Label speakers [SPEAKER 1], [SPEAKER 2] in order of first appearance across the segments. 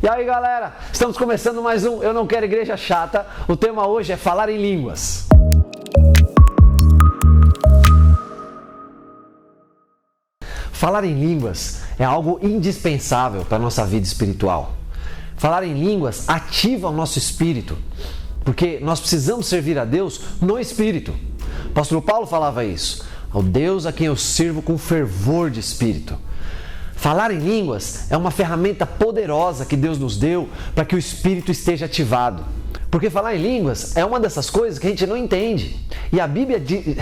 [SPEAKER 1] E aí galera, estamos começando mais um Eu Não Quero Igreja Chata. O tema hoje é falar em línguas. Falar em línguas é algo indispensável para a nossa vida espiritual. Falar em línguas ativa o nosso espírito, porque nós precisamos servir a Deus no espírito. O apóstolo Paulo falava isso, ao Deus a quem eu sirvo com fervor de espírito. Falar em línguas é uma ferramenta poderosa que Deus nos deu para que o espírito esteja ativado. Porque falar em línguas é uma dessas coisas que a gente não entende. E a Bíblia diz...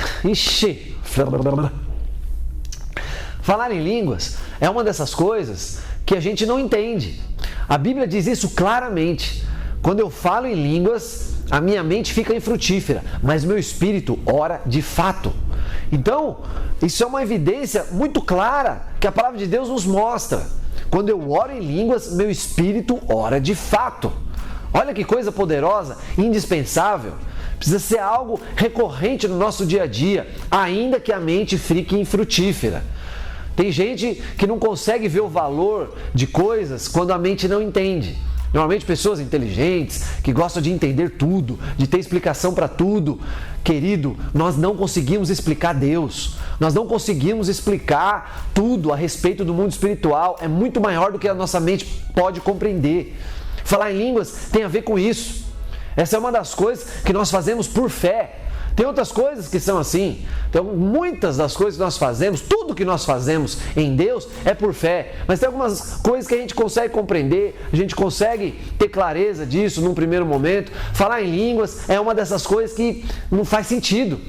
[SPEAKER 1] Falar em línguas é uma dessas coisas que a gente não entende. A Bíblia diz isso claramente. Quando eu falo em línguas, a minha mente fica infrutífera, mas meu espírito ora de fato. Então, isso é uma evidência muito clara que a palavra de Deus nos mostra. Quando eu oro em línguas, meu espírito ora de fato. Olha que coisa poderosa, indispensável. Precisa ser algo recorrente no nosso dia a dia, ainda que a mente fique infrutífera. Tem gente que não consegue ver o valor de coisas quando a mente não entende. Normalmente pessoas inteligentes, que gostam de entender tudo, de ter explicação para tudo. Querido, nós não conseguimos explicar Deus. Nós não conseguimos explicar tudo a respeito do mundo espiritual. É muito maior do que a nossa mente pode compreender. Falar em línguas tem a ver com isso. Essa é uma das coisas que nós fazemos por fé. Tem outras coisas que são assim. Então, muitas das coisas que nós fazemos, tudo que nós fazemos em Deus é por fé. Mas tem algumas coisas que a gente consegue compreender, a gente consegue ter clareza disso num primeiro momento. Falar em línguas é uma dessas coisas que não faz sentido.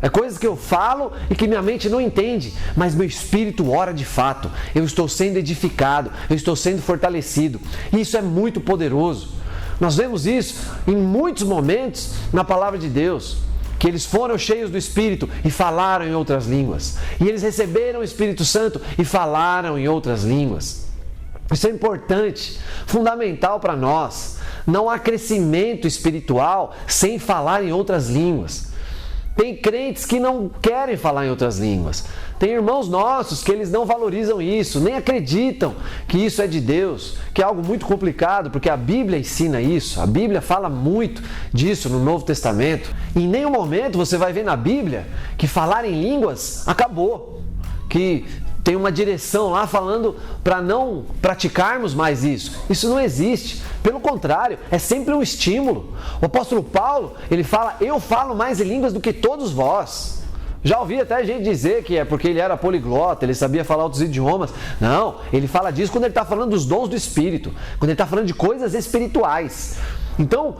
[SPEAKER 1] É coisas que eu falo e que minha mente não entende, mas meu espírito ora de fato. Eu estou sendo edificado, eu estou sendo fortalecido. E isso é muito poderoso. Nós vemos isso em muitos momentos na palavra de Deus. Que eles foram cheios do Espírito e falaram em outras línguas. E eles receberam o Espírito Santo e falaram em outras línguas. Isso é importante, fundamental para nós. Não há crescimento espiritual sem falar em outras línguas. Tem crentes que não querem falar em outras línguas. Tem irmãos nossos que eles não valorizam isso, nem acreditam que isso é de Deus, que é algo muito complicado, porque a Bíblia ensina isso. A Bíblia fala muito disso no Novo Testamento. E em nenhum momento você vai ver na Bíblia que falar em línguas acabou, que tem uma direção lá falando para não praticarmos mais isso. Isso não existe. Pelo contrário, é sempre um estímulo. O apóstolo Paulo, ele fala, eu falo mais em línguas do que todos vós. Já ouvi até gente dizer que é porque ele era poliglota, ele sabia falar outros idiomas. Não, ele fala disso quando ele está falando dos dons do Espírito, quando ele está falando de coisas espirituais. Então,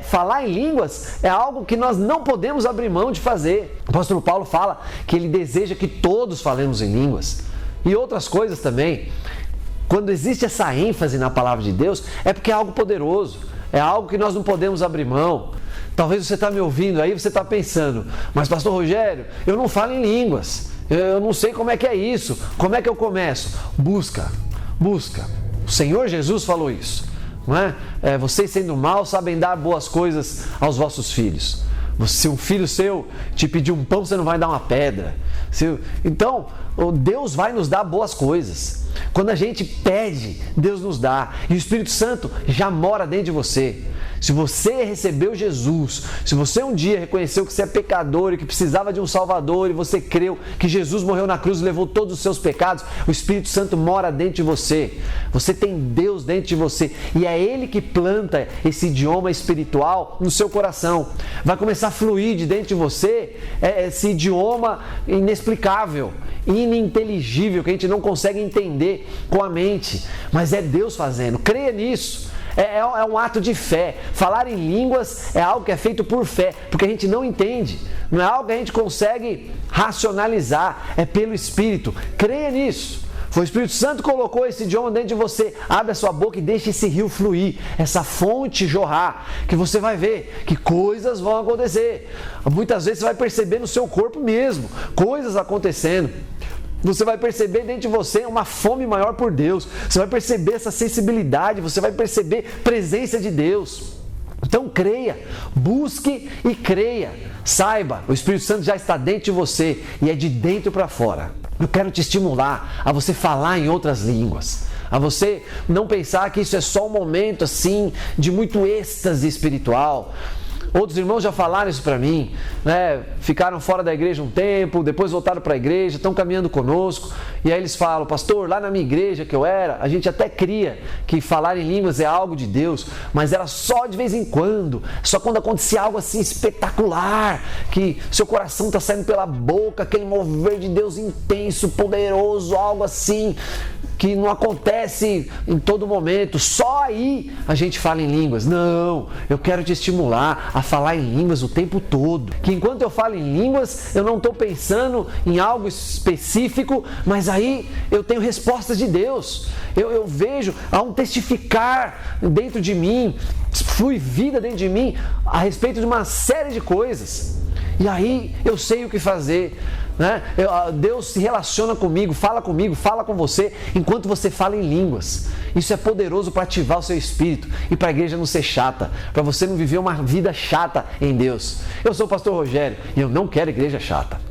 [SPEAKER 1] falar em línguas é algo que nós não podemos abrir mão de fazer. O apóstolo Paulo fala que ele deseja que todos falemos em línguas. E outras coisas também. Quando existe essa ênfase na palavra de Deus, é porque é algo poderoso. É algo que nós não podemos abrir mão. Talvez você está me ouvindo aí, você está pensando, mas pastor Rogério, eu não falo em línguas. Eu não sei como é que é isso. Como é que eu começo? Busca. O Senhor Jesus falou isso. Não é? Vocês sendo maus sabem dar boas coisas aos vossos filhos. Se um filho seu te pedir um pão, você não vai dar uma pedra. Então, Deus vai nos dar boas coisas. Quando a gente pede, Deus nos dá. E o Espírito Santo já mora dentro de você. Se você recebeu Jesus, se você um dia reconheceu que você é pecador e que precisava de um Salvador e você creu que Jesus morreu na cruz e levou todos os seus pecados, o Espírito Santo mora dentro de você. Você tem Deus dentro de você e é Ele que planta esse idioma espiritual no seu coração. Vai começar a fluir de dentro de você esse idioma inexplicável, ininteligível, que a gente não consegue entender com a mente, mas é Deus fazendo. Creia nisso. É um ato de fé. Falar em línguas é algo que é feito por fé, porque a gente não entende. Não é algo que a gente consegue racionalizar. É pelo Espírito. Creia nisso. Foi o Espírito Santo que colocou esse idioma dentro de você. Abre a sua boca e deixe esse rio fluir, essa fonte jorrar, que você vai ver que coisas vão acontecer. Muitas vezes você vai perceber no seu corpo mesmo, coisas acontecendo. Você vai perceber dentro de você uma fome maior por Deus. Você vai perceber essa sensibilidade, você vai perceber presença de Deus. Então creia, busque e creia. Saiba, o Espírito Santo já está dentro de você e é de dentro para fora. Eu quero te estimular a você falar em outras línguas. a você não pensar que isso é só um momento assim de muito êxtase espiritual. Outros irmãos já falaram isso para mim, né? Ficaram fora da igreja um tempo, depois voltaram para a igreja, estão caminhando conosco, e aí eles falam: pastor, lá na minha igreja que eu era, a gente até cria que falar em línguas é algo de Deus, mas era só de vez em quando, só quando acontecia algo assim espetacular, que seu coração está saindo pela boca, aquele mover de Deus intenso, poderoso, algo assim, que não acontece em todo momento, só aí a gente fala em línguas. Não, eu quero te estimular a falar em línguas o tempo todo. Que enquanto eu falo em línguas, eu não estou pensando em algo específico, mas aí eu tenho respostas de Deus. Eu vejo, há um testificar dentro de mim, flui vida dentro de mim a respeito de uma série de coisas. E aí eu sei o que fazer. Né? Deus se relaciona comigo, fala com você, enquanto você fala em línguas. Isso é poderoso para ativar o seu espírito e para a igreja não ser chata, para você não viver uma vida chata em Deus. Eu sou o pastor Rogério e eu não quero igreja chata.